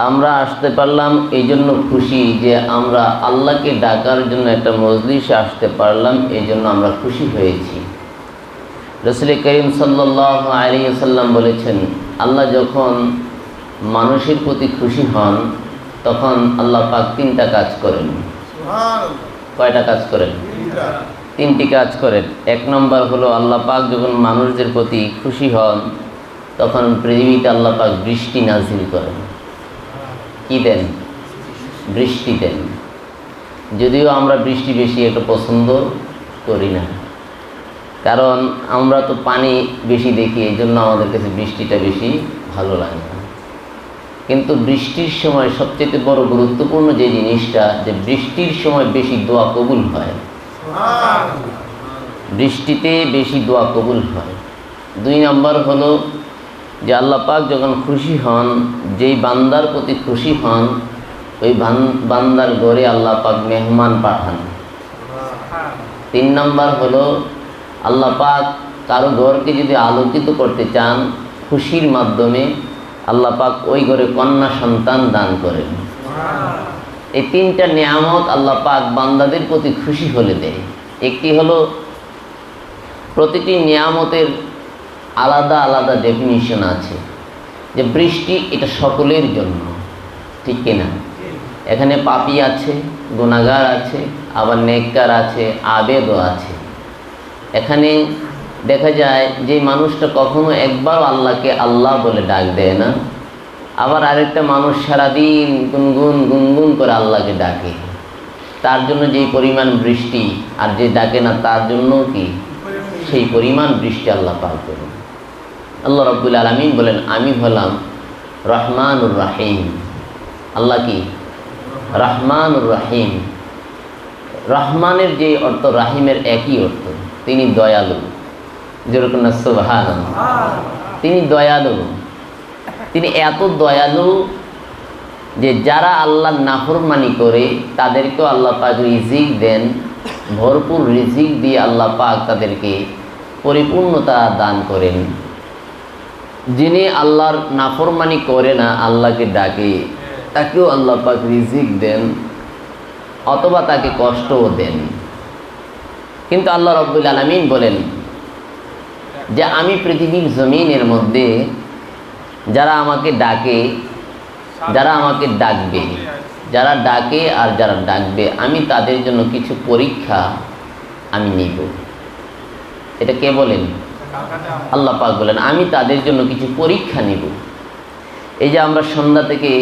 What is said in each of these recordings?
আমরা আসতে পারলাম এই জন্য খুশি যে আমরা আল্লাহকে ডাকার জন্য একটা মজলিসে আসতে পারলাম, এই জন্য আমরা খুশি হয়েছি। রাসূল করিম সাল্লাল্লাহু আলাইহি ওয়াসাল্লাম বলেছেন, আল্লাহ যখন মানুষের প্রতি খুশি হন তখন আল্লাহ পাক তিনটা কাজ করেন। কয়টা কাজ করেন? তিনটি কাজ করেন। এক নম্বর হলো, আল্লাহ পাক যখন মানুষদের প্রতি খুশি হন তখন পৃথিবীতে আল্লাহ পাক বৃষ্টি নাজিল করেন। কি দেন? বৃষ্টি দেন। যদিও আমরা বৃষ্টি বেশি একটা পছন্দ করি না, কারণ আমরা তো পানি বেশি দেখি, এই জন্য আমাদের কাছে বৃষ্টিটা বেশি ভালো লাগে না। কিন্তু বৃষ্টির সময় সবচেয়ে বড় গুরুত্বপূর্ণ যে জিনিসটা, যে বৃষ্টির সময় বেশি দোয়া কবুল হয়। বৃষ্টিতে বেশি দোয়া কবুল হয়। দুই নম্বর হলো যে আল্লাহ পাক যখন খুশি হন, যেই বান্দার প্রতি খুশি হন ওই বান্দার ঘরে আল্লাহ পাক মেহমান পাঠান। তিন নম্বর হলো, আল্লাহ পাক কারো ঘরকে যদি আলোকিত করতে চান খুশির মাধ্যমে, আল্লাহ পাক ওই ঘরে কন্যা সন্তান দান করেন। এই তিনটা নিয়ামত আল্লাহ পাক বান্দাদের প্রতি খুশি হলে দেয়। একটি হলো, প্রতিটি নিয়ামতের আলাদা আলাদা ডেফিনিশন আছে, যে বৃষ্টি এটা সকলের জন্য, ঠিক কিনা? এখানে পাপী আছে, গুনাহগার আছে, আবার নেককার আছে, আবেদও আছে। এখানে দেখা যায় যে মানুষটা কখনো একবার আল্লাহকে আল্লাহ বলে ডাক দেয় না, আবার আরেকটা মানুষ সারাদিন গুনগুন গুনগুন করে আল্লাহকে ডাকে, তার জন্য যেই পরিমাণ বৃষ্টি, আর যে ডাকে না তার জন্য কি সেই পরিমাণ বৃষ্টি আল্লাহ পাক করেন। আল্লাহ রাব্বুল আলামিন বলেন, আমি হলাম রহমানুর রাহিম। আল্লাহ কি? রহমানুর রাহিম। রহমানের যে অর্থ, রাহিমের একই অর্থ। তিনি দয়ালু। যেরকম না সুবহানাল্লাহ। তিনি দয়ালু। তিনি এত দয়ালু যে যারা আল্লাহর নাফরমানি করে তাদেরকেও আল্লাহ পাক রিজিক দেন, ভরপুর রিজিক দিয়ে আল্লাহ পাক তাদেরকে পরিপূর্ণতা দান করেন। যিনি আল্লাহর নাফরমানি করে না, আল্লাহকে ডাকে, তাকেও আল্লাহ পাক রিজিক দেন, অথবা তাকে কষ্টও দেন। কিন্তু আল্লাহ রাব্বুল আলামিন বলেন যে আমি পৃথিবীর জমিনের মধ্যে যারা আমাকে ডাকে, যারা আমাকে ডাকবে, যারা ডাকে আর যারা ডাকবে, আমি তাদের জন্য কিছু পরীক্ষা আমি নিব। এটা কে বলেন? আল্লাহ পাক বলেন, আমি তাদের জন্য কিছু পরীক্ষা নিব। এই যে আমরা সন্ধ্যা থেকে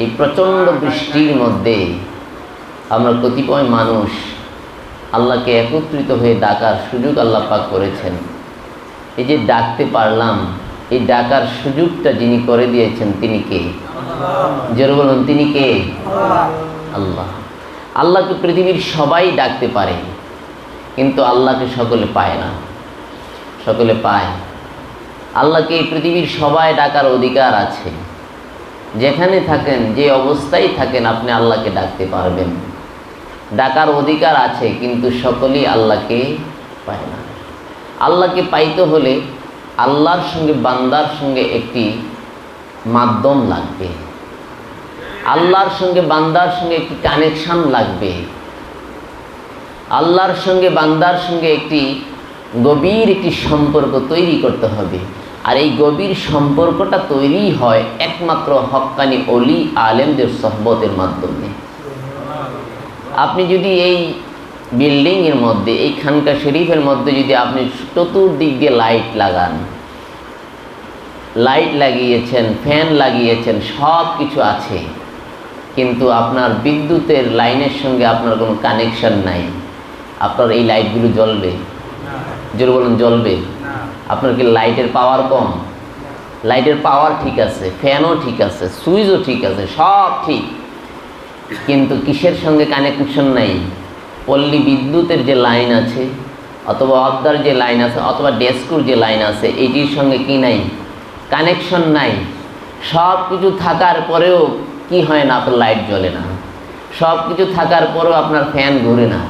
এই প্রচণ্ড বৃষ্টির মধ্যে আমরা কতিপয় মানুষ আল্লাহকে একত্রিত হয়ে ডাকার সুযোগ আল্লাহ পাক করেছেন। এই যে ডাকতে পারলাম, এই ডাকার সুযোগটা যিনি করে দিয়েছেন তিনি কে? জোরে বলুন, তিনি কে? আল্লাহ। আল্লাহকে পৃথিবীর সবাই ডাকতে পারে, কিন্তু আল্লাহকে সকলে পায় না। সকলে পায়। আল্লাহকে এই পৃথিবীর সবাই ডাকার অধিকার আছে। যেখানে থাকেন, যে অবস্থায় থাকেন, আপনি আল্লাহকে ডাকতে পারবেন, ডাকার অধিকার আছে, কিন্তু সকলেই আল্লাহকে পায় না। আল্লাহকে পাইতে হলে আল্লাহর সঙ্গে বান্দার সঙ্গে একটি মাধ্যম লাগবে, আল্লাহর সঙ্গে বান্দার সঙ্গে একটি কানেকশন লাগবে, আল্লাহর সঙ্গে বান্দার সঙ্গে একটি গভীর একটি সম্পর্ক তৈরি করতে হবে। আর এই গভীর সম্পর্কটা তৈরি হয় একমাত্র হক্কানি ওলি আলেমদের সোহবতের মাধ্যমে। আপনি যদি এই বিল্ডিংয়ের মধ্যে, এই খানকা শরীফের মধ্যে যদি আপনি চতুর্দিক দিয়ে লাইট লাগান, লাইট লাগিয়েছেন, ফ্যান লাগিয়েছেন, সব কিছু আছে, কিন্তু আপনার বিদ্যুতের লাইনের সঙ্গে আপনার কোনো কানেকশন নাই, আপনার এই লাইটগুলো জ্বলবে? জোরে বলুন, জ্বলবে? আপনার কি লাইটের পাওয়ার কম? লাইটের পাওয়ার ঠিক আছে, ফ্যানও ঠিক আছে, সুইচও ঠিক আছে, সব ঠিক, কিন্তু কিসের সঙ্গে কানেকশন নাই? পল্লী বিদ্যুতের যে লাইন আছে, অথবা অবদার যে লাইন আছে, অথবা ডেস্কুর যে লাইন আছে, এইটির সঙ্গে কি নাই? কানেকশন নাই। সব কিছু থাকার পরেও কি হয় না? আপনার লাইট জ্বলে না। সব কিছু থাকার পরেও আপনার ফ্যান ঘুরে না।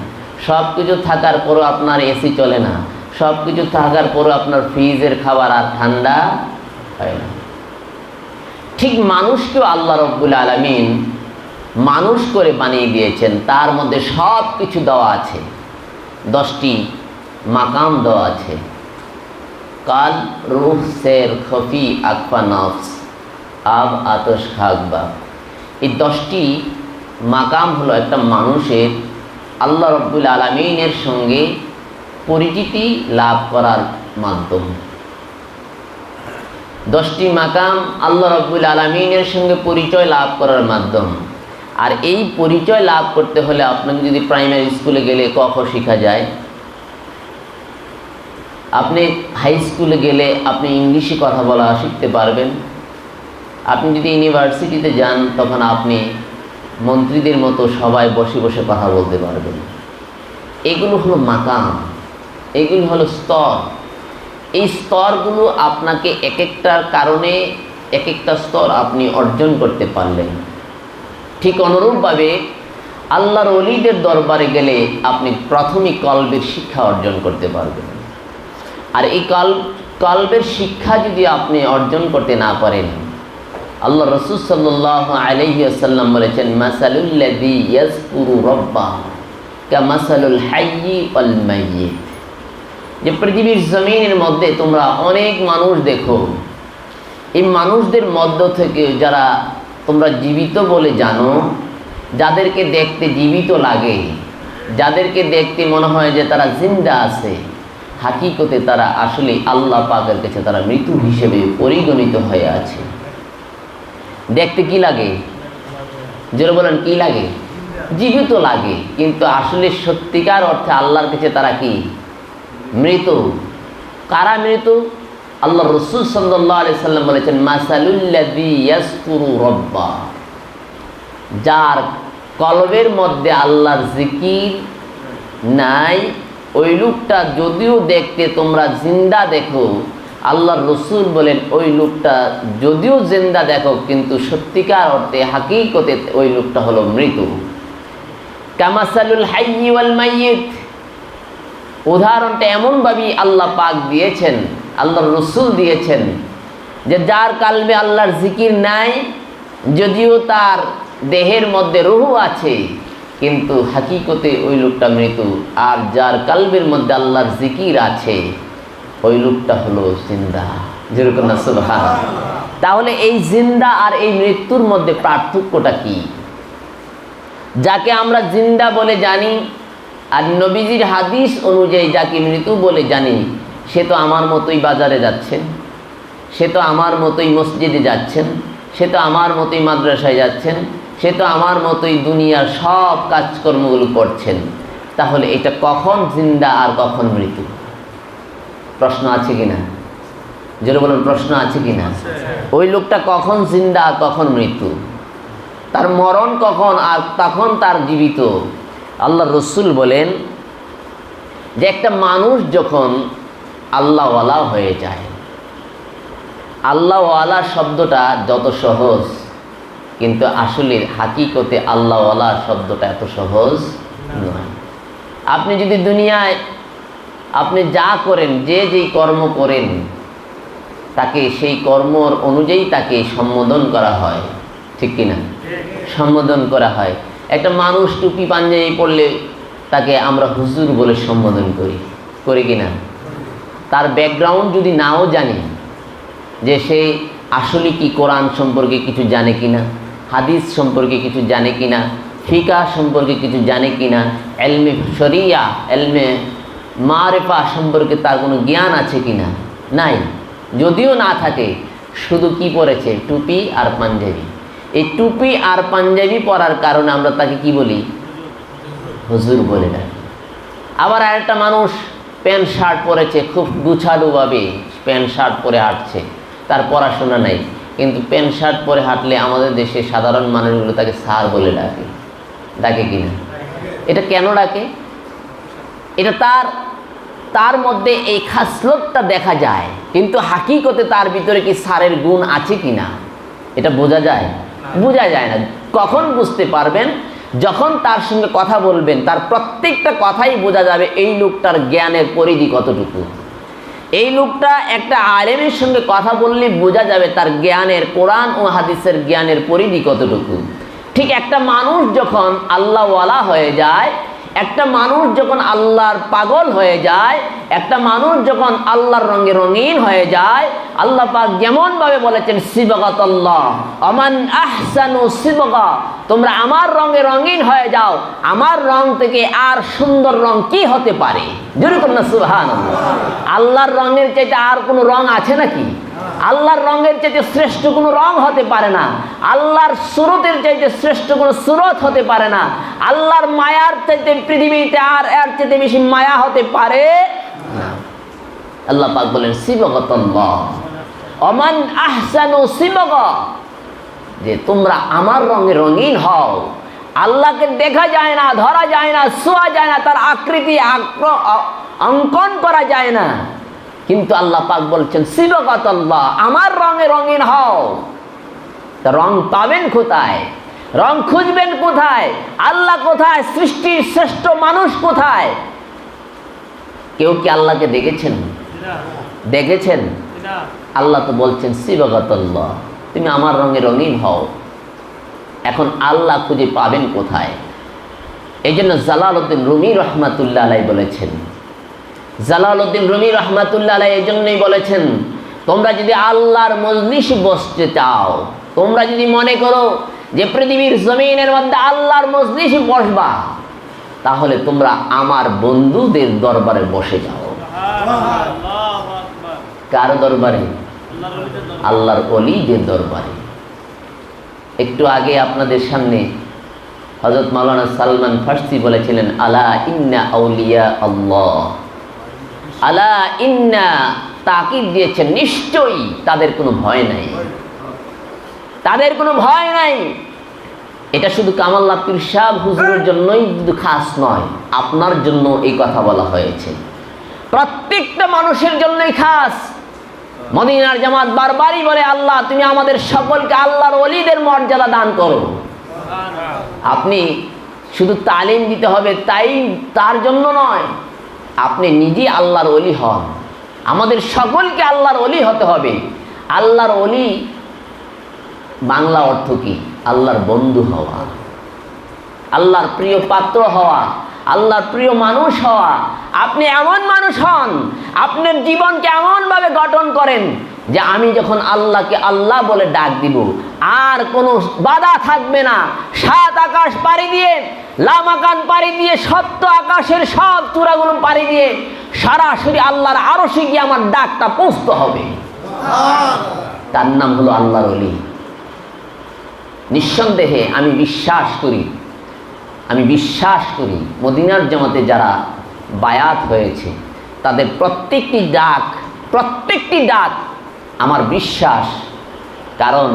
সব কিছু থাকার পরেও আপনার এসি চলে না। সব কিছু থাকার পরেও আপনার ফ্রিজের খাবার আর ঠান্ডা হয় না। ঠিক মানুষকেও আল্লাহ রব্বুল আলামিন মানুষ করে বানিয়ে দিয়েছেন, তার মধ্যে সব কিছু দেওয়া আছে। 10টি মাকাম দেওয়া আছে, কাল, রূহ, সের, খফি, আকফা, নফস, আব, আতশ, খাকবা। এই 10টি মাকাম হলো একটা মানুষের আল্লাহ রব্বুল আলামিনের সঙ্গে পরিচিতি লাভ করার মাধ্যম। 10টি মাকাম আল্লাহ রব্বুল আলামিনের সঙ্গে পরিচয় লাভ করার মাধ্যম। আর এই পরিচয় লাভ করতে হলে আপনাকে যদি প্রাইমারি স্কুলে গেলে ক খ শেখা যায়, আপনি হাই স্কুলে গেলে আপনি ইংলিশে কথা বলা শিখতে পারবেন। আপনি যদি ইউনিভার্সিটিতে যান তখন আপনি মন্ত্রীদের মতো সবাই বসে বসে কথা বলতে পারবেন। এগুলো হলো মাকাম, এগুলো হলো স্তর। এই স্তরগুলো আপনাকে এক একটার কারণে এক একটা স্তর আপনি অর্জন করতে পারলেন। ঠিক অনুরূপভাবে আল্লাহর ওলিদের দরবারে গেলে আপনি প্রাথমিক কলবের শিক্ষা অর্জন করতে পারবেন। আর এই কলবের শিক্ষা যদি আপনি অর্জন করতে না পারেন, আল্লাহ রাসূল সাল্লাল্লাহু আলাইহি ওয়াসাল্লাম বলেছেন, মাসালুল লাযী ইয়াযকুরু রাব্বাহু কামাসালুল হাইয়্যি ওয়াল মাইয়্যিত। যে পৃথিবীর জমিনের মধ্যে তোমরা অনেক মানুষ দেখো, এই মানুষদের মধ্য থেকে যারা তোমরা জীবিত বলে জানো, যাদেরকে দেখতে জীবিত লাগে, যাদেরকে দেখতে মনে হয় যে তারা জিন্দা আছে, হাকিকতে তারা আসলে আল্লাহ পাকের কাছে তারা মৃত্যু হিসেবে পরিগণিত হয়ে আছে। দেখতে কি লাগে? যারা বলেন কি লাগে? জীবিত লাগে, কিন্তু আসলে সত্যিকার অর্থে আল্লাহর কাছে তারা কি? মৃত। কারা মৃত? আল্লাহ রাসূল সাল্লাল্লাহু আলাইহি সাল্লাম বলেছেন, মাসালুল লাযী ইয়াযকুরু রাব্বাহ, যার কলবের মধ্যে আল্লাহর জিকির নাই, ওই লোকটা যদিও দেখতে তোমরা জিন্দা দেখো, আল্লাহর রাসূল বলেন ওই লোকটা যদিও জিন্দা দেখো কিন্তু সত্যিকার অর্থে হাকিকতে ওই লোকটা হলো মৃত। কামাসালুল হাইয়্যি ওয়াল মাইয়্যিত, উদাহরণটা এমনভাবেই আল্লাহ পাক দিয়েছেন, আল্লাহর রাসূল দিয়েছেন, যে যার কলবে আল্লাহর জিকির নাই, যদিও তার দেহের মধ্যে রূহ আছে, কিন্তু হাকিকতে ওই লোকটা মৃত। আর যার কলবের মধ্যে আল্লাহর জিকির আছে, ওই লোকটা হলো জিন্দা। যেরকম না সুবহানাল্লাহ। তাহলে এই জিন্দা আর এই মৃত্যুর মধ্যে পার্থক্যটা কি? যাকে আমরা জিন্দা বলে জানি আর নবীজির হাদিস অনুযায়ী যাকে মৃত বলে জানি, সে তো আমার মতোই বাজারে যাচ্ছেন, সে তো আমার মতোই মসজিদে যাচ্ছেন, সে তো আমার মতোই মাদ্রাসায় যাচ্ছেন, সে তো আমার মতোই দুনিয়ার সব কাজকর্মগুলো করছেন। তাহলে এটা কখন জিন্দা আর কখন মৃত্যু? প্রশ্ন আছে কিনা? যেটা বলুন, প্রশ্ন আছে কিনা? ওই লোকটা কখন জিন্দা আর কখন মৃত্যু? তার মরণ কখন আর তখন তার জীবিত? আল্লাহ রাসূল বলেন যে একটা মানুষ যখন আল্লাহওয়ালা হয়ে যায়, আল্লাহওয়ালা শব্দটা যত সহজ, কিন্তু আসলে হাকিকতে আল্লাহওয়ালা শব্দটা এত সহজ নয়। আপনি যদি দুনিয়ায় আপনি যা করেন, যে যেই কর্ম করেন, তাকে সেই কর্মর অনুযায়ী তাকে সম্বোধন করা হয়, ঠিক কিনা? সম্বোধন করা হয়। একটা মানুষ টুপি পাঞ্জাবি পরলে তাকে আমরা হুজুর বলে সম্বোধন করি কিনা? তার ব্যাকগ্রাউন্ড যদি নাও জানি, যে সে আসলে কি কোরআন সম্পর্কে কিছু জানে কিনা, হাদিস সম্পর্কে কিছু জানে কিনা, ফিকাহ সম্পর্কে কিছু জানে কিনা, এলমে শরিয়া, এলমে মারিফা সম্পর্কে তার কোনো জ্ঞান আছে কিনা, নাই। যদিও না থাকে, শুধু কি পরেছে? টুপি আর পাঞ্জাবি। এই টুপি আর পাঞ্জাবি পরার কারণে আমরা তাকে কি বলি? হুজুর বলে ডাকি। আবার আরেকটা মানুষ প্যান্ট শার্ট পরেছে, খুব গুছালুভাবে প্যান্ট শার্ট পরে হাঁটছে, তার পড়াশোনা নাই, কিন্তু প্যান্ট শার্ট পরে হাঁটলে আমাদের দেশে সাধারণ মানুষগুলো তাকে স্যার বলে ডাকে কিনা? এটা কেন ডাকে? এটা তার মধ্যে এই খাসলতটা দেখা যায়, কিন্তু হাকিকতে তার ভিতরে কি স্যারের গুণ আছে কিনা এটা বোঝা যায়? বোঝা যায় না। কখন বুঝতে পারবেন? যখন তার সঙ্গে কথা বলবেন, তার প্রত্যেকটা কথাই বোঝা যাবে এই লোকটার জ্ঞানের পরিধি কতটুকু। এই লোকটা একটা আলেমের সঙ্গে কথা বললে বোঝা যাবে তার জ্ঞানের, কোরআন ও হাদিসের জ্ঞানের পরিধি কতটুকু। ঠিক একটা মানুষ যখন আল্লাহওয়ালা হয়ে যায়, একটা মানুষ যখন আল্লাহর পাগল হয়ে যায়, একটা মানুষ যখন আল্লাহর রঙে রঙিন হয়ে যায়, আল্লাহ পাক যেমন ভাবে বলেছেন সিবগাতাল্লাহ আমান আহসানু সিবগা, তোমরা আমার রঙে রঙিন হয়ে যাও, আমার রং থেকে আর সুন্দর রং কি হতে পারে? জোরে করুন না সুবহানাল্লাহ। আল্লাহর রঙের চাইতে আর কোনো রং আছে নাকি? আল্লাহর রঙের চাইতে শ্রেষ্ঠ কোনো রং হতে পারে না। আল্লাহর সুরতের চাইতে শ্রেষ্ঠ কোনো সুরত হতে পারে না। আল্লাহর মায়ার চাইতে পৃথিবীতে আর এর চাইতে বেশি মায়া হতে পারে না। আল্লাহ পাক বলেন সিবগাতাল্লাহ আমান আহসানু সিবগা, যে তোমরা আমার রঙে রঙিন হও। আল্লাহকে দেখা যায় না, ধরা যায় না, ছোঁয়া যায় না, তার আকৃতি অঙ্কন করা যায় না, কিন্তু আল্লাহ পাক বলছেন সিবগাতাল্লাহ আমার রঙে রঙিন হও। তা রং পাবেন কোথায়? রং খুঁজবেন কোথায়? আল্লাহ কোথায়? সৃষ্টির শ্রেষ্ঠ মানুষ কোথায়? কেউ কি আল্লাহকে দেখেছেন? দেখেছেন? আল্লাহ তো বলছেন সিবগাতাল্লাহ তুমি আমার রঙে রঙিন হও। এখন আল্লাহ খুঁজে পাবেন কোথায়? এই জন্য জালালউদ্দিন রুমি রহমাতুল্লাহ আলাইহি বলেছেন, জালালউদ্দিন রুমি রহমাতুল্লাহ আলাইহি এই জন্যই বলেছেন, তোমরা যদি আল্লাহর মজলিসে বসতে চাও, তোমরা যদি মনে করো যে পৃথিবীর জমিনের মধ্যে আল্লাহর মজলিসে বসবা, তাহলে তোমরা আমার বন্ধুদের দরবারে বসে যাও। কার দরবারে? আল্লাহর ওলিদের দরবারে। একটু আগে আপনাদের সামনে হযরত মাওলানা সালমান ফারসি বলেছিলেন আলা ইন্না আউলিয়া আল্লাহ, আলা ইন্না, তাকিদ দিয়েছেন নিশ্চয়ই তাদের কোনো ভয় নাই, তাদের কোনো ভয় নাই। এটা শুধু কামাল পীর সাহেব হুজুরের জন্যই শুধু খাস নয়, আপনার জন্য এই কথা বলা হয়েছে, প্রত্যেকটা মানুষের জন্যই খাস। মদিনার জামাত বারবারই বলে আল্লাহ তুমি আমাদের সকলকে আল্লাহর ওলিদের মর্যাদা দান করো। আপনি শুধু তালিম দিতে হবে তাই তার জন্য নয়, আপনি নিজে আল্লাহর ওলি হন। আমাদের সকলকে আল্লাহর ওলি হতে হবে। আল্লাহর ওলি বাংলা অর্থ কি? আল্লাহর বন্ধু হওয়া, আল্লাহর প্রিয় পাত্র হওয়া, আল্লাহর প্রিয় মানুষ হওয়া। আপনি এমন মানুষ হন, আপনার জীবনকে এমনভাবে গঠন করেন যে আমি যখন আল্লাহকে আল্লাহ বলে ডাক দিব আর কোনো বাধা থাকবে না। সাত আকাশ পাড়ি দিয়ে, লামাকান পাড়ি দিয়ে, সপ্ত আকাশের সব চূড়াগুলো পাড়ি দিয়ে সরাসরি আল্লাহর আরশে গিয়ে আমার ডাকটা পৌঁছতে হবে। তার নাম হলো আল্লাহর ওলি। নিঃসন্দেহে আমি বিশ্বাস করি মদিনার জামাতে যারা বায়াত হয়েছে তাদের প্রত্যেকটি ডাক আমার বিশ্বাস। কারণ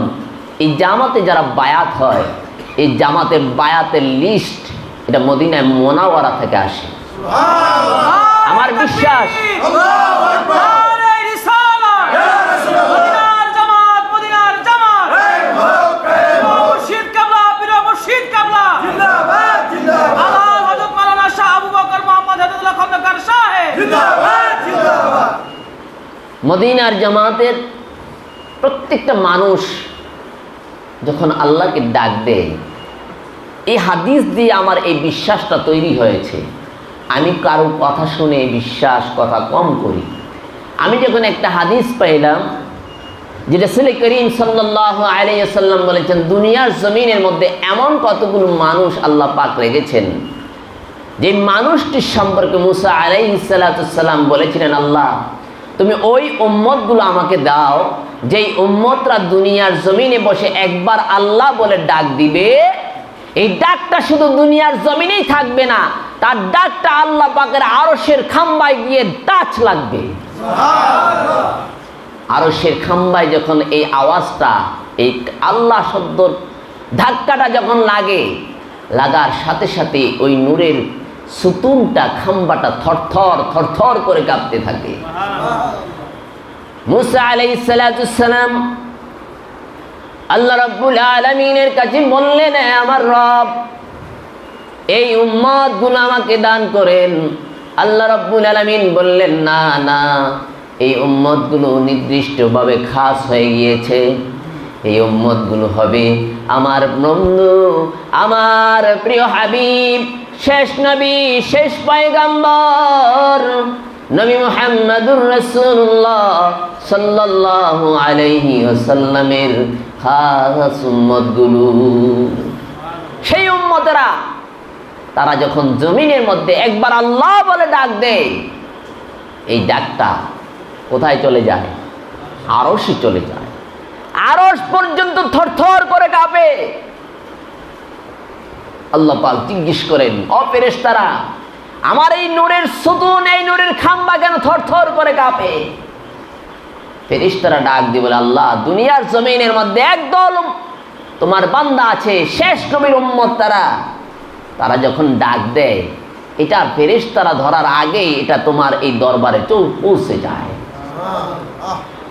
এই জামাতে যারা বায়াত হয়, এই জামাতের বায়াতের লিস্ট এটা মদিনায় মুনাওয়ারা থেকে আসে। আমার বিশ্বাস মদিনার জামাতের প্রত্যেকটা মানুষ যখন আল্লাহকে ডাক দেয়, এই হাদিস দিয়ে আমার এই বিশ্বাসটা তৈরি হয়েছে। আমি কারো কথা শুনে কথা কম করি। আমি যখন একটা হাদিস পাইলাম যেটা রাসূল করিম সাল্লাল্লাহু আলাইহি ওয়াসাল্লাম বলেছেন, দুনিয়ার জমিনের মধ্যে এমন কতগুলো মানুষ আল্লাহ পাক রেখেছেন যে মানুষটির সম্পর্কে মুসা আলাইহিস সালাম বলেছিলেন, আল্লাহ তুমি ওই উম্মতগুলো আমাকে দাও যেই উম্মতরা দুনিয়ার জমিনে বসে একবার আল্লাহ বলে ডাক দিবে, এই ডাকটা শুধু দুনিয়ার জমিনেই থাকবে না, তার ডাকটা আল্লাহ পাকের আরশের খাম্বায় গিয়ে টাচ লাগবে। আরশের খাম্বায় যখন এই আওয়াজটা, এই আল্লাহ শব্দর ধাক্কাটা যখন লাগে, লাগার সাথে সাথে ওই নূরের সুতুনটা, খাম্বাটা থরথর করে কাঁপতে থাকে। মুসা আলাইহিস সালাম আল্লাহ রাব্বুল আলামিনের কাছে বললেন, আমার রব এই উম্মতগুলো আমাকে দান করেন। আল্লাহ রাব্বুল আলামিন বললেন, না, এই উম্মতগুলো নির্দিষ্টভাবে খাস হয়ে গিয়েছে। এই উম্মতগুলো হবে আমার বন্ধু, আমার প্রিয় হাবিব, শেষ নবী, শেষ পয়গম্বর নবী মুহাম্মদুর রাসূলুল্লাহ সাল্লাল্লাহু আলাইহি ওয়াসাল্লামের খাস উম্মতগুলো। সেই উম্মতেরা তারা যখন জমিনের মধ্যে একবার আল্লাহ বলে ডাক দেয়, এই ডাকটা কোথায় চলে যায়? আরশে চলে যায়। আরশ পর্যন্ত থরথর করে কাঁপে। আল্লাহ পাক জিজ্ঞেস করেন, ও ফেরেশতারা, আমার এই নূরের সুতুন, এই নূরের খাম্বা কেন থরথর করে কাঁপে? ফেরেশতারা ডাক দিয়ে বলে, আল্লাহ, দুনিয়ার জমিনের মধ্যে একদল তোমার বান্দা আছে, শেষ নবীর উম্মত, তারা যখন ডাক দেয়, এটা ফেরেশতারা ধরার আগেই এটা তোমার এই দরবারে পৌঁছে যায়।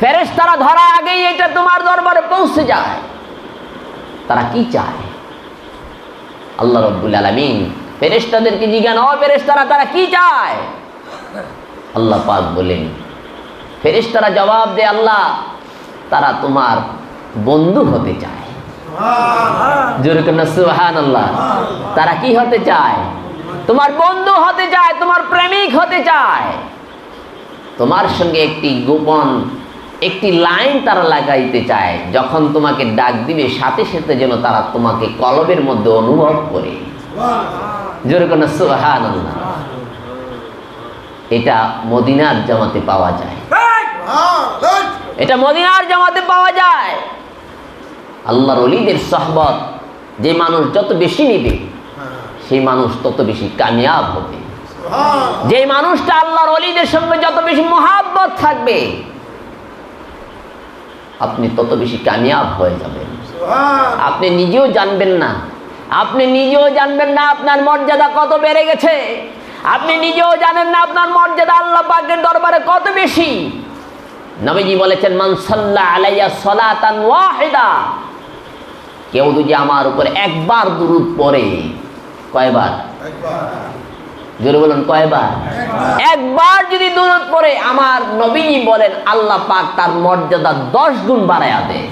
ফেরেশতারা ধরার আগেই এটা তোমার দরবারে পৌঁছে যায়। তারা কি চায়? আল্লাহ রাব্বুল আলামিন ফেরেশতাদেরকে জিজ্ঞাসা, ও ফেরেশতারা, তারা কি চায়? আল্লাহ পাক বলেন, ফেরেশতারা জবাব দেয়, আল্লাহ, তারা তোমার বন্ধু হতে চায়। জোরে করে সুবহানাল্লাহ। তারা কি হতে চায়? তোমার বন্ধু হতে চায়, তোমার প্রেমিক হতে চায়। তোমার সঙ্গে একটি গোপন একটি লাইন তারা লাগাইতে চায়। যখন তোমাকে ডাক দিবে, সাথে সাথে যেন তারা তোমাকে কলবের মধ্যে অনুভব করে। জোরে করে সুবহানাল্লাহ। এটা মদিনার জামাতে পাওয়া যায়। এটা মদিনার জামাতে পাওয়া যায়। আল্লাহর ওলিদের সোহবত যে মানুষ যত বেশি নেবে, সেই মানুষ তত বেশি কামিয়াব হবে। যে মানুষটা আল্লাহর ওলিদের সঙ্গে যত বেশি মহাব্বত থাকবে, আপনি তত বেশি কামিয়াব হয়ে যাবেন। আপনি নিজেও জানবেন না, আপনি নিজেও জানবেন না আপনার মর্যাদা কত বেড়ে গেছে। আপনি নিজেও জানেন না আপনার মর্যাদা আল্লাহ পাকের দরবারে কত বেশি। নবীজি বলেছেন, মান সাল্লা আলাইয়া সালাতান ওয়াহিদা, কেউ যদি আমার উপর একবার দুরূদ পড়ে, কয়বার? জোরে বলুন, কয়বার? একবার যদি দুরূদ পড়ে, আমার নবীজি বলেন আল্লাহ পাক তার মর্যাদা 10 গুণ বাড়ায়া দেয়।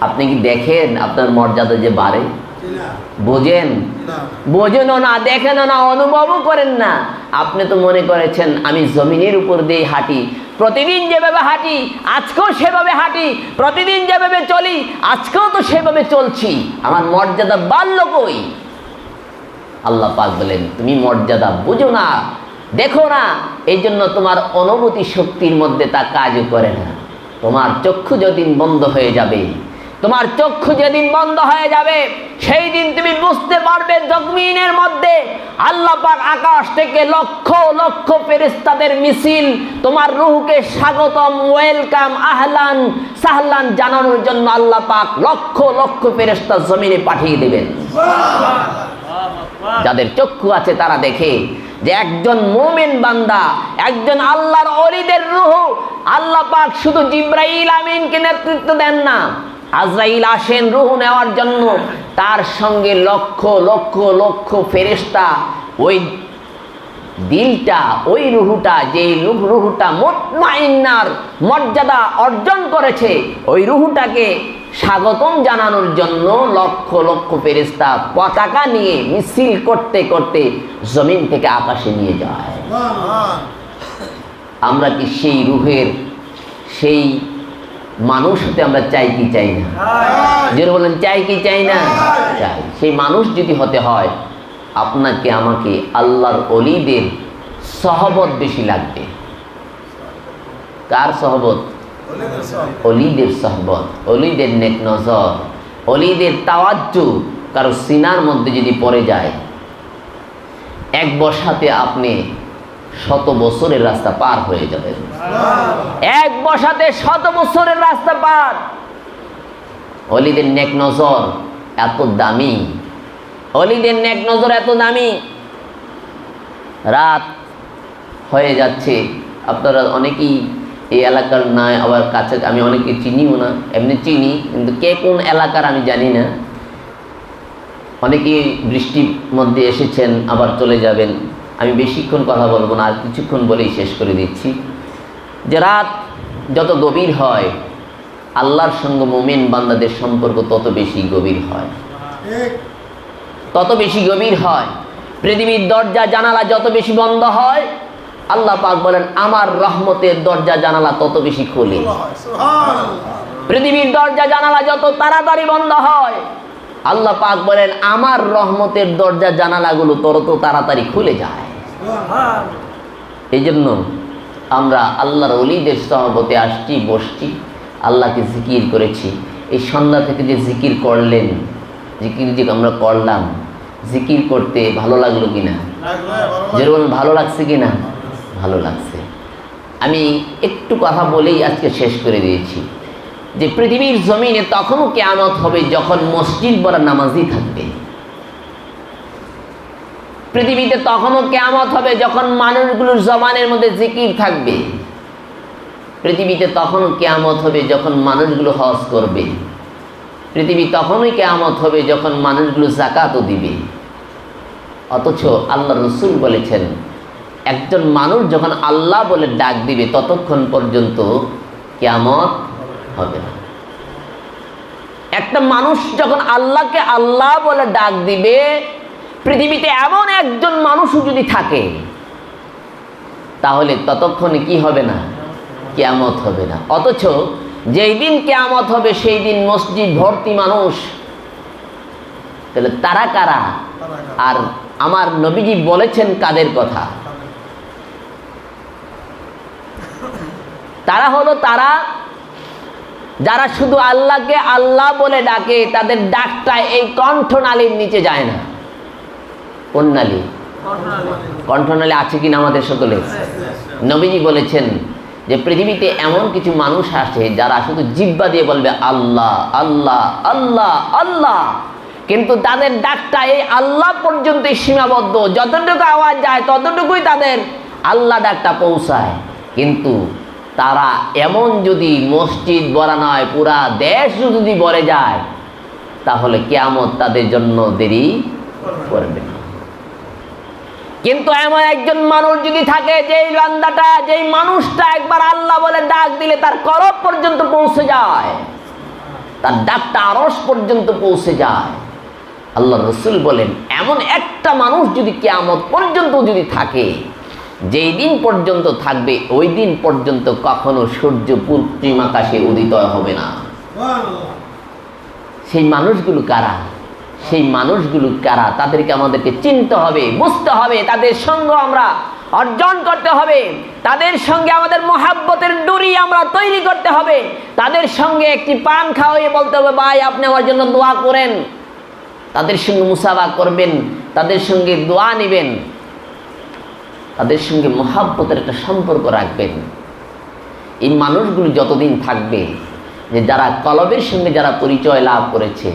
আপনি কি দেখেন আপনার মর্যাদা যে বাড়ে? বোঝেন? বোঝেনও না, দেখেনও না, অনুভবও করেন না। আপনি তো মনে করেছেন আমি জমিনের উপর দিয়ে হাঁটি, প্রতিদিন যেভাবে হাঁটি আজকেও সেভাবে হাঁটি, প্রতিদিন যেভাবে চলি আজকেও তো সেভাবে চলছি, আমার মর্যাদা বাড়লো কই? আল্লাহ পাক বলেন, তুমি মর্যাদা বুঝো না, দেখো না, এই জন্য তোমার অনুভূতি শক্তির মধ্যে তা কাজও করে না। তোমার চক্ষু যেদিন বন্ধ হয়ে যাবে, তোমার চক্ষু যেদিন বন্ধ হয়ে যাবে, সেই দিন তুমি বুঝতে পারবে জমিনের মধ্যে আল্লাহ পাক আকাশ থেকে লক্ষ লক্ষ ফেরেশতাদের মিছিল তোমার রূহকে স্বাগতম, ওয়েলকাম, আহলান সাহলান জানানোর জন্য আল্লাহ পাক লক্ষ লক্ষ ফেরেশতা জমিনে পাঠিয়ে দেবেন। যাদের চক্ষু আছে তারা দেখে যে একজন মুমিন বান্দা, একজন আল্লাহর ওলিদের রূহ আল্লাহ পাক শুধু জিবরাইল আমিনকে নেতৃত্ব দেন না, আজরাইল আসেন রূহ নেওয়ার জন্য, তার সঙ্গে লক্ষ লক্ষ লক্ষ ফেরেশতা ওই দিলটা, ওই রূহটা, যে রূহটা মুতমাইন্নার মর্যাদা অর্জন করেছে, ওই রূহটাকে স্বাগতম জানানোর জন্য লক্ষ লক্ষ ফেরেশতা পতাকা নিয়ে মিছিল করতে করতে জমিন থেকে আকাশে নিয়ে যায়। আমরা কি সেই রূহের সেই মানুষ হতে আমরা চাই কি চাই না? যারা বলেন চাই কি চাই না? চাই। সেই মানুষ যদি হতে হয়, আপনাকে আমাকে আল্লাহর ওলিদের সহবত বেশি লাগবে। কার সহবত? ওলিদের সহবত, ওলিদের নেক নজর, ওলিদের তাওয়াজ্জু কারো সিনার মধ্যে যদি পড়ে যায়, এক বসাতে আপনি 100 বছরের রাস্তা পার হয়ে যাবেন। এক বসাতে 100 বছরের রাস্তা পার। ওলিদের নেক নজর এত দামি, ওলিদের নেক নজর এত দামি। রাত হয়ে যাচ্ছে, আপনারা অনেকেই এই এলাকার নয়, আবার কাছে আমি অনেকে চিনিও না, এমনি চিনি কিন্তু কে কোন এলাকার আমি জানি না। অনেকেই বৃষ্টির মধ্যে এসেছেন, আবার চলে যাবেন। আমি বেশিক্ষণ কথা বলবো না, আর কিছুক্ষণ বলেই শেষ করে দিচ্ছি। যে রাত যত গভীর হয়, আল্লাহর সঙ্গে মুমিন বান্দাদের সম্পর্ক তত বেশি গভীর হয়, তত বেশি গভীর হয়। পৃথিবীর দরজা জানালা যত বেশি বন্ধ হয়, আল্লাহ পাক বলেন আমার রহমতের দরজা জানালা তত বেশি খোলে। পৃথিবীর দরজা জানালা যত তাড়াতাড়ি বন্ধ হয়, আল্লাহ পাক বলেন আমার রহমতের দরজা জানালাগুলো তত তাড়াতাড়ি খুলে যায়। এই জন্য আমরা আল্লাহর ওলিদের সহবতে আসছি, বসছি, আল্লাহকে জিকির করেছি। এই সন্ধ্যা থেকে যে জিকির করলেন, জিকির যে আমরা করলাম, জিকির করতে ভালো লাগলো কিনা? যেরকম ভালো লাগছে কিনা? ভালো লাগছে। আমি একটু কথা বলেই আজকে শেষ করে দিয়েছি যে পৃথিবীর জমিনে তখনও কিয়ামত হবে যখন মসজিদ ভরা নামাজি থাকবে। পৃথিবীতে তখনও কিয়ামত হবে যখন মানুষগুলোর জবানের মধ্যে জিকির থাকবে। পৃথিবীতে তখনও কিয়ামত হবে যখন মানুষগুলো হজ করবে। পৃথিবী তখনই কিয়ামত হবে যখন মানুষগুলো যাকাতও দিবে। অথচ আল্লাহ রসুল বলেছেন একজন মানুষ যখন আল্লাহ বলে ডাক দিবে ততক্ষণ পর্যন্ত কিয়ামত হবে না। একটা মানুষ যখন আল্লাহকে আল্লাহ বলে ডাক দিবে, পৃথিবীতে এমন একজন মানুষও যদি থাকে তাহলে ততক্ষণে কি হবে না? কিয়ামত হবে না। অথচ যেই দিন কিয়ামত হবে সেই দিন মসজিদ ভর্তি মানুষ। তাহলে তারা কারা? আর আমার নবীজি বলেছেন কাদের কথা? তারা হলো তারা যারা শুধু আল্লাহকে আল্লাহ বলে ডাকে, তাদের ডাকটা এই কণ্ঠনালীর নিচে যায় না। কোন নালী? কণ্ঠনালী আছে কিনা আমাদের সকলে? নবীজি বলেছেন যে পৃথিবীতে এমন কিছু মানুষ আসে যারা শুধু জিহ্বা দিয়ে বলবে আল্লাহ আল্লাহ আল্লাহ আল্লাহ, কিন্তু তাদের ডাকটা এই আল্লাহ পর্যন্তই সীমাবদ্ধ। যতটুকু আওয়াজ যায় ততটুকুই তাদের আল্লাহ ডাকটা পৌঁছায়। কিন্তু তারা এমন যদি মসজিদ ভরা নয়, পুরা দেশ যদি ভরে যায়, তাহলে কিয়ামত তাদের জন্য দেরি করবে না। কিন্তু এমন একজন মানুষ যদি থাকে, যেই বান্দাটা, যেই মানুষটা একবার আল্লাহ বলে ডাক দিলে তার কলব পর্যন্ত পৌঁছে যায়, তার ডাকটা আরশ পর্যন্ত পৌঁছে যায়। আল্লাহ রসুল বলেন এমন একটা মানুষ যদি কিয়ামত পর্যন্ত যদি থাকে, যেই দিন পর্যন্ত থাকবে ওই দিন পর্যন্ত কখনো সূর্য পশ্চিম আকাশে উদিত হবে না। সেই মানুষগুলো কারা? সেই মানুষগুলো কারা? তাদেরকে আমাদেরকে চিনতে হবে, বুঝতে হবে, তাদের সঙ্গ আমরা অর্জন করতে হবে, তাদের সঙ্গে আমাদের মহাব্বতের ডুরি আমরা তৈরি করতে হবে, তাদের সঙ্গে একটি পান খাওয়াইয়ে বলতে হবে ভাই আপনি আমার জন্য দোয়া করেন, তাদের সঙ্গে মুসাফা করবেন, তাদের সঙ্গে দোয়া নেবেন, তাদের সঙ্গে মহাব্বতের একটা সম্পর্ক রাখবেন। এই মানুষগুলো যতদিন থাকবে, যে যারা কলবের সঙ্গে যারা পরিচয় লাভ করেছে,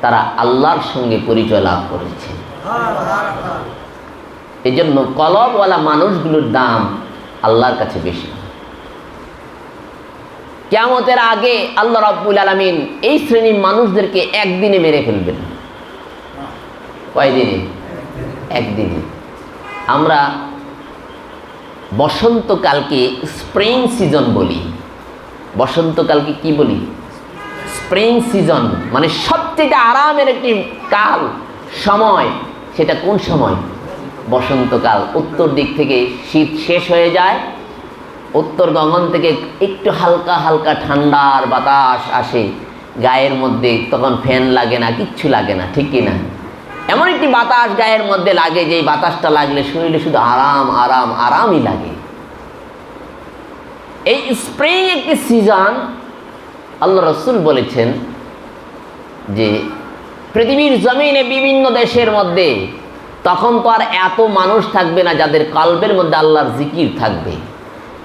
তারা আল্লাহর সঙ্গে পরিচয় লাভ করেছে। এই জন্য কলবওয়ালা মানুষগুলোর দাম আল্লাহর কাছে বেশি। কিয়ামতের আগে আল্লাহ রাব্বুল আলামিন এই শ্রেণীর মানুষদেরকে একদিনে মেরে ফেলবেন। কয়দিনে? একদিনে। আমরা বসন্তকালকে স্প্রিং সিজন বলি। বসন্তকালকে কি বলি? স্প্রিং সিজন, মানে সবচেয়ে আরামের একটি কাল, সময়। সেটা কোন সময়? বসন্তকাল। উত্তর দিক থেকে শীত শেষ হয়ে যায়, উত্তর গগন থেকে একটু হালকা হালকা ঠান্ডার বাতাস আসে গায়ের মধ্যে, তখন ফ্যান লাগে না, কিচ্ছু লাগে না, ঠিক কি না? এমন একটি বাতাস গায়ের মধ্যে লাগে, যেই বাতাসটা লাগলে শরীরে শুধু আরাম আরাম আরামই লাগে। এই স্প্রিং একটি সিজন। আল্লাহ রসুল বলেছেন যে পৃথিবীর জমিনে বিভিন্ন দেশের মধ্যে তখন তো আর এত মানুষ থাকবে না যাদের কলবের মধ্যে আল্লাহর জিকির থাকবে,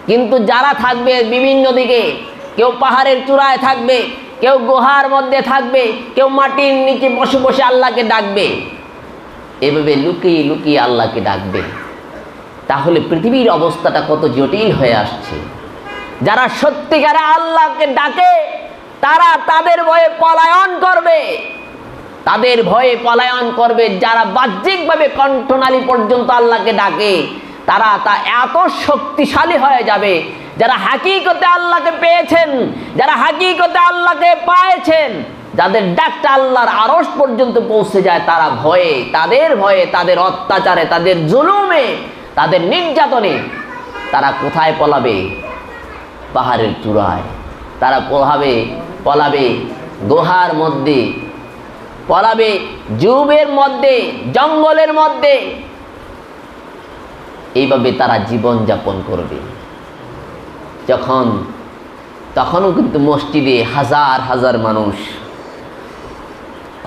কিন্তু যারা থাকবে বিভিন্ন দিকে, কেউ পাহাড়ের চূড়ায় থাকবে, কেউ গুহার মধ্যে থাকবে, কেউ মাটির নিচে বসে বসে আল্লাহকে ডাকবে, এভাবে লুকিয়ে লুকিয়ে আল্লাহকে ডাকবে। তাহলে পৃথিবীর অবস্থাটা কত জটিল হয়ে আসছে। যারা সত্যিকারে আল্লাহকে ডাকে তারা তাদের ভয়ে পলায়ন করবে, তাদের ভয়ে পলায়ন করবে। যারা বাহ্যিকভাবে কণ্ঠনালী পর্যন্ত আল্লাহকে ডাকে, তারা তা এত শক্তিশালী হয়ে যাবে। যারা হাকিকতে আল্লাহকে পেয়েছেন, যারা হাকিকতে আল্লাহকে পায়েছেন, যাদের ডাকটা আল্লাহর আরশ পর্যন্ত পৌঁছে যায়, তারা ভয়ে, তাদের অত্যাচারে, তাদের জুলুমে, তাদের নির্যাতনে তারা কোথায় পলাবে? পাহাড়ের চূড়ায়। তারা পলাবে গুহার মধ্যে, পলাবে জুবের মধ্যে, জঙ্গলের মধ্যে। এইভাবে তারা জীবন যাপন করবে। তখনও কিন্তু মসজিদে হাজার হাজার মানুষ।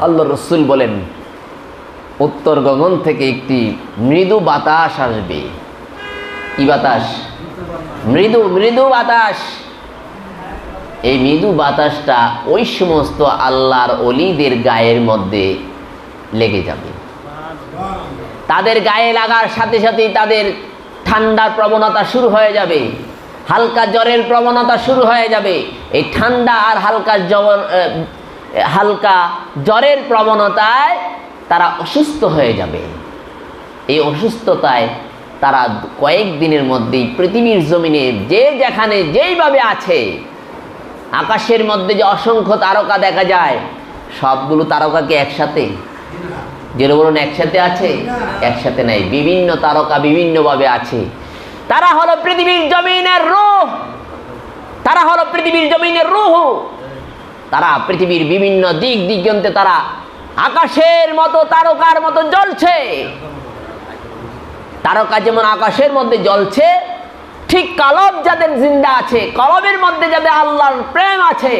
আল্লাহর রাসূল বলেন, উত্তর গগন থেকে একটি মৃদু বাতাস আসবে। কি বাতাস? মৃদু বাতাস। এই মৃদু বাতাসটা ওই সমস্ত আল্লাহর ওলিদের গায়ের মধ্যে লেগে যাবে। তাদের গায়ে লাগার সাথে সাথেই তাদের ঠান্ডার প্রবণতা শুরু হয়ে যাবে, হালকা জ্বরের প্রবণতা শুরু হয়ে যাবে। এই ঠান্ডা আর হালকা জ্বরের প্রবণতায় তারা অসুস্থ হয়ে যাবে। এই অসুস্থতায় তারা কয়েকদিনের মধ্যেই পৃথিবীর জমিনে যে যেখানে যেইভাবে আছে, আকাশের মধ্যে যে অসংখ্য তারকা দেখা যায়, সবগুলো তারকা কি একসাথে? যেটা বলুন একসাথে আছে? একসাথে নাই, বিভিন্ন তারকা বিভিন্নভাবে আছে। তারা হলো পৃথিবীর জমিনের রূহ, তারা হলো পৃথিবীর জমিনের রূহ। তারা পৃথিবীর বিভিন্ন দিক দিগন্তে তারা আকাশের মতো, তারকার মতো জ্বলছে। তারকা যেমন আকাশের মধ্যে জ্বলছে, ঠিক কলব যাদের জিন্দা আছে, কলবের মধ্যে যাদের আল্লাহর প্রেম আছে,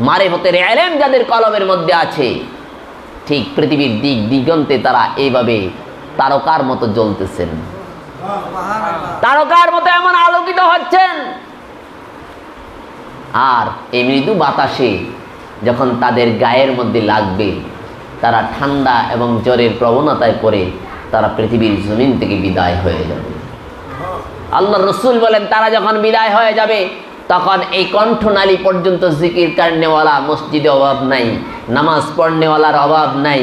মারিফতের ইলম যাদের কলবের মধ্যে আছে, ঠিক পৃথিবীর দিক দিগন্তে তারা এইভাবে তারকার মতো জ্বলতেছেন, তারকার মতো এমন আলোকিত হচ্ছেন। আর এই মৃদু বাতাসে যখন তাদের গায়ের মধ্যে লাগবে, তারা ঠান্ডা এবং জ্বরের প্রবণতায় পড়ে তারা পৃথিবীর জমিন থেকে বিদায় হয়ে যাবে। আল্লাহর রাসূল বলেন, তারা যখন বিদায় হয়ে যাবে, তখন এই কণ্ঠনালী পর্যন্ত জিকির করনেওয়ালা মসজিদে অভাব নাই, নামাজ পড়নেওয়ালার অভাব নাই,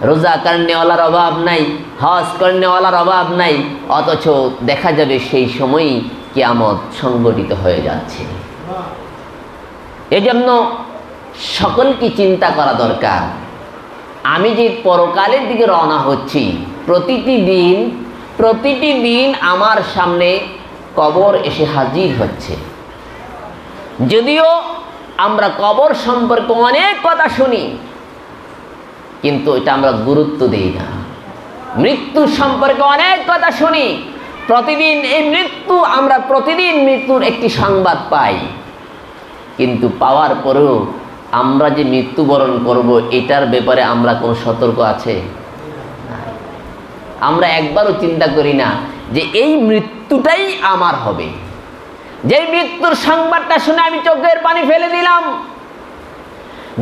রোজা করনেওয়ালার অভাব নাই, হজ করনেওয়ালার অভাব নাই। অথচ দেখা যাবে সেই সময়ই কিয়ামত সংগঠিত হয়ে যাচ্ছে। এজন্য সকলকে চিন্তা করা দরকার। আমি যে পরকালের দিকে রওনা হচ্ছি, প্রতিটি দিন আমার সামনে কবর এসে হাজির হচ্ছে। যদিও আমরা কবর সম্পর্কে অনেক কথা শুনি, কিন্তু এটা আমরা গুরুত্ব দিই না। মৃত্যু সম্পর্কে অনেক কথা শুনি, আমরা প্রতিদিন মৃত্যুর একটি সংবাদ পাই, কিন্তু পাওয়ার পরেও আমরা যে মৃত্যুবরণ করব, এটার ব্যাপারে আমরা কোনো সতর্ক আছে? আমরা একবারও চিন্তা করি না যে এই মৃত্যুটাই আমার হবে। যেই মৃত্যুর সংবাদটা শুনে আমি চোখের পানি ফেলে দিলাম,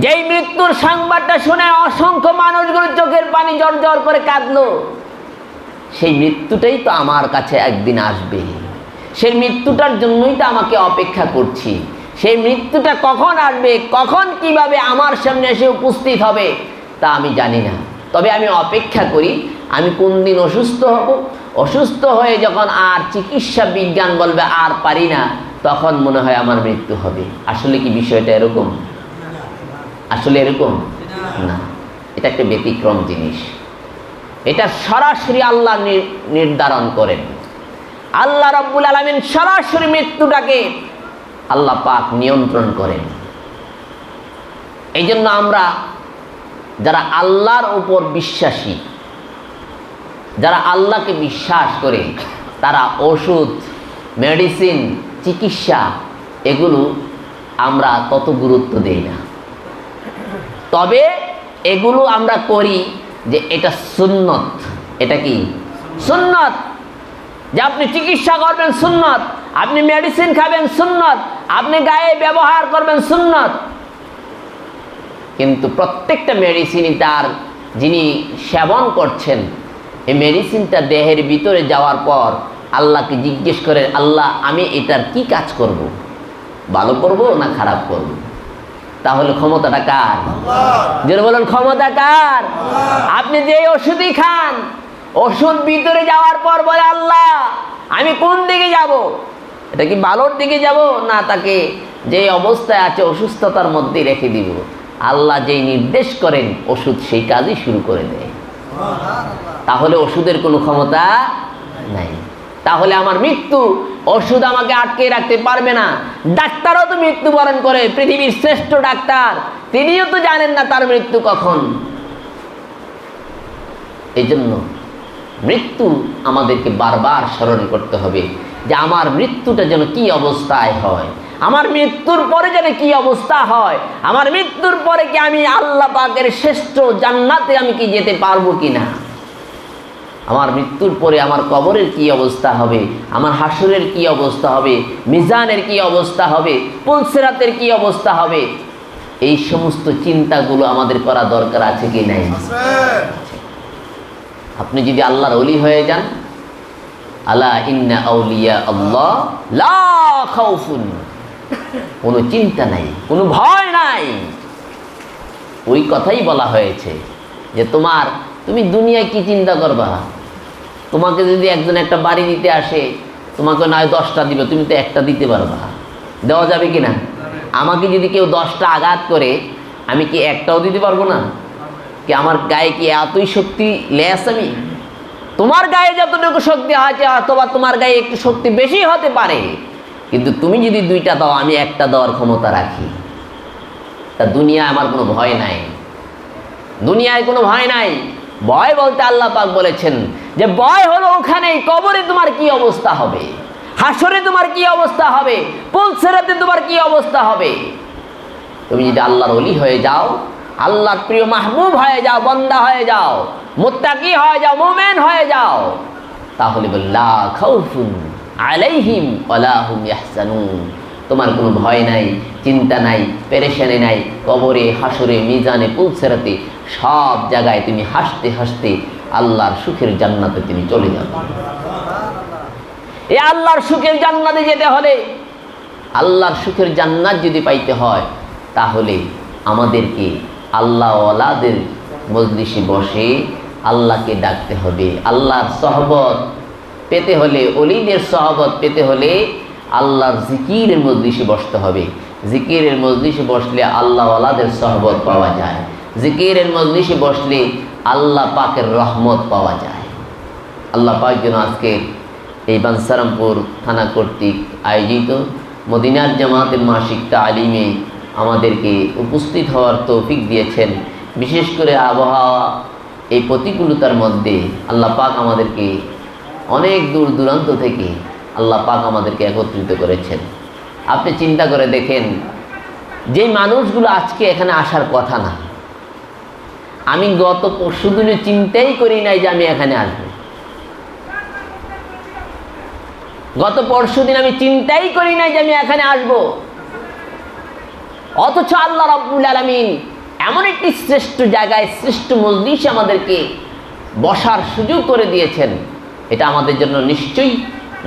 যেই মৃত্যুর সংবাদটা শুনে অসংখ্য মানুষগুলো চোখের পানি জড়জড় করে কাঁদলো, সেই মৃত্যুটাই তো আমার কাছে একদিন আসবে। সেই মৃত্যুটার জন্যই তো আমাকে অপেক্ষা করছি। সেই মৃত্যুটা কখন আসবে, কখন কিভাবে আমার সামনে এসে উপস্থিত হবে, তা আমি জানি না। তবে আমি অপেক্ষা করি, আমি কোন দিন অসুস্থ হব, অসুস্থ হয়ে যখন আর চিকিৎসা বিজ্ঞান বলবে আর পারি না, তখন মনে হয় আমার মৃত্যু হবে। আসলে কি বিষয়টা এরকম? আসলে এরকম না, এটা একটা ব্যতিক্রম জিনিস। এটা সরাসরি আল্লাহ নির্ধারণ করেন। আল্লাহ রাব্বুল আলামিন সরাসরি মৃত্যুটাকে আল্লাহ পাক নিয়ন্ত্রণ করেন। এই জন্য আমরা যারা আল্লাহর উপর বিশ্বাসী, যারা আল্লাহকে বিশ্বাস করে, তারা ওষুধ, মেডিসিন, চিকিৎসা এগুলো আমরা তত গুরুত্ব দেই না। তবে এগুলো আমরা করি যে এটা সুন্নত। এটা কি সুন্নত? যে আপনি চিকিৎসা করবেন সুন্নত, আপনি মেডিসিন খাবেন সুন্নত, আপনি গায়ে ব্যবহার করবেন সুন্নত। কিন্তু প্রত্যেকটা মেডিসিনই তার যিনি সেবন করছেন, এই মেডিসিনটা দেহের ভিতরে যাওয়ার পর আল্লাহকে জিজ্ঞেস করে, আল্লাহ আমি এটার কি কাজ করব, ভালো করব না খারাপ করব? তাহলে ক্ষমতাটা কার? যারা বলেন ক্ষমতা কার? আপনি যে ওষুধই খান, ওষুধ ভিতরে যাওয়ার পর বলে আল্লাহ আমি কোন দিকে যাব, এটা কি ভালোর দিকে যাব না তাকে যে অবস্থায় আছে অসুস্থতার মধ্যে রেখে দিব? আল্লাহ যেই নির্দেশ করেন ওষুধ সেই কাজই শুরু করে দেয়। তাহলে ওষুধের কোনো ক্ষমতা নাই। তাহলে আমার মৃত্যু ওষুধ আমাকে আটকে রাখতে পারবে না। ডাক্তারও তো মৃত্যুবরণ করে, পৃথিবীর শ্রেষ্ঠ ডাক্তার, তিনিও তো জানেন না তার মৃত্যু কখন। এই জন্য মৃত্যু আমাদেরকে বারবার স্মরণ করতে হবে যে আমার মৃত্যুটা যেন কি অবস্থায় হয়, আমার মৃত্যুর পরে যেন কি অবস্থা হয়, আমার মৃত্যুর পরে কি আমি আল্লাহ পাকের শ্রেষ্ঠ জান্নাতে আমি কি যেতে পারবো কিনা, আমার মৃত্যুর পরে আমার কবরের কি অবস্থা হবে, আমার হাসরের কি অবস্থা হবে, মিজানের কি অবস্থা হবে, পুলসিরাতের কি অবস্থা হবে, এই সমস্ত চিন্তাগুলো আমাদের করা দরকার আছে কি নাই? আপনি যদি আল্লাহর ওলি হয়ে যান, আলা ইন্না আউলিয়া আল্লাহ লা খাউফুন, কোনো চিন্তা নাই, কোনো ভয় নাই। ওই কথাই বলা হয়েছে যে তুমি দুনিয়ায় কি চিন্তা করবা? তোমাকে যদি একজন একটা বাড়ি দিতে আসে, তোমাকে নয় 10টা দিবে, তুমি তো একটা দিতে পারবা, দেওয়া যাবে কি না? আমাকে যদি কেউ 10টা আঘাত করে, আমি কি একটাও দিতে পারবো না? কি আমার গায়ে কি এতই শক্তি লেস? আমি তোমার গায়ে যতটুকু শক্তি আছে অথবা তোমার গায়ে একটু শক্তি বেশি হতে পারে, কিন্তু তুমি যদি 2টা দাও, আমি একটা দেওয়ার ক্ষমতা রাখি। তা দুনিয়ায় আমার কোনো ভয় নাই, দুনিয়ায় কোনো ভয় নাই। ভয় বলতে আল্লাহ পাক বলেছেন যে ভয় হলো ওখানেই, কবরে তোমার কি অবস্থা হবে, হাসরে তোমার কি অবস্থা হবে, পুলসিরাতে তোমার কি অবস্থা হবে। তুমি যদি আল্লাহর ওলি হয়ে যাও, আল্লাহর প্রিয় মাহবুব হয়ে যাও, বান্দা হয়ে যাও, মুত্তাকি হয়ে যাও, মুমিন হয়ে যাও, তাহলে লা খাউফুন আলাইহিম ওয়ালা হুম ইয়াহজানুন, তোমার কোনো ভয় নাই, চিন্তা নাই, পেরেশানি নাই। কবরে, হাসরে, মিজানে, পুলসিরাতে সব জায়গায় তুমি হাসতে হাসতে আল্লাহর সুখের জান্নাতে তুমি চলে যাবে। এই আল্লাহর সুখের জান্নাতে যেতে হলে, আল্লাহর সুখের জান্নাত যদি পাইতে হয়, তাহলে আমাদেরকে আল্লাহ ওয়ালাদের মজলিসে বসে আল্লাহকে ডাকতে হবে। আল্লাহর সহবত পেতে হলে, ওলিদের সহবত পেতে হলে আল্লাহর জিকিরের মজলিসে বসতে হবে। জিকিরের মজলিসে বসলে আল্লাহ ওয়ালাদের সহবত পাওয়া যায়, জিকিরের মজলিসে বসলে আল্লাহ পাকের রহমত পাওয়া যায়। আল্লাহ পাক যেন আজকে এই বাঞ্ছারামপুর থানা কর্তৃক আয়োজিত মদিনার জামাতের মাসিক তালিমে আমাদেরকে উপস্থিত হওয়ার তৌফিক দিয়েছেন। বিশেষ করে আবহাওয়া এই প্রতিকূলতার মধ্যে আল্লাহ পাক আমাদেরকে অনেক দূর দূরান্ত থেকে আল্লাহ পাক আমাদেরকে একত্রিত করেছেন। আপনি চিন্তা করে দেখেন, যে মানুষগুলো আজকে এখানে আসার কথা না, আমি গত পরশুদিনে চিন্তাই করি নাই যে আমি এখানে আসবো। গত পরশুদিন আমি চিন্তাই করি নাই যে আমি এখানে আসবো, অথচ আল্লাহ রাব্বুল আলামিন এমন একটি শ্রেষ্ঠ জায়গায়, শ্রেষ্ঠ মজলিসে আমাদেরকে বসার সুযোগ করে দিয়েছেন। এটা আমাদের জন্য নিশ্চয়ই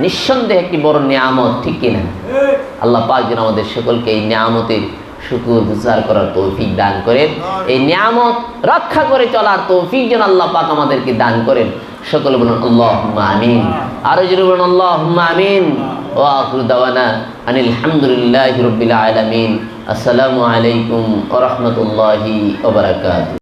নিঃসন্দেহে একটি বড় নিয়ামত, ঠিক কিনা? আল্লাহ পাক যেন আমাদের সকলকে এই নিয়ামতের শুকর গুজার করার তৌফিক দান করেন, এই নিয়ামত রক্ষা করে চলার তৌফিক যেন আল্লাহ পাক আমাদেরকে দান করেন। সকলে বলুন আল্লাহুম্মা আমিন। আরো জোরে বলুন আল্লাহুম্মা আমিন। ওয়া আখিরু দাওয়ানা আনিল হামদুলিল্লাহি রাব্বিল আলামিন। আসসালামু আলাইকুম ওয়া রাহমাতুল্লাহি ওয়া বারাকাতুহু।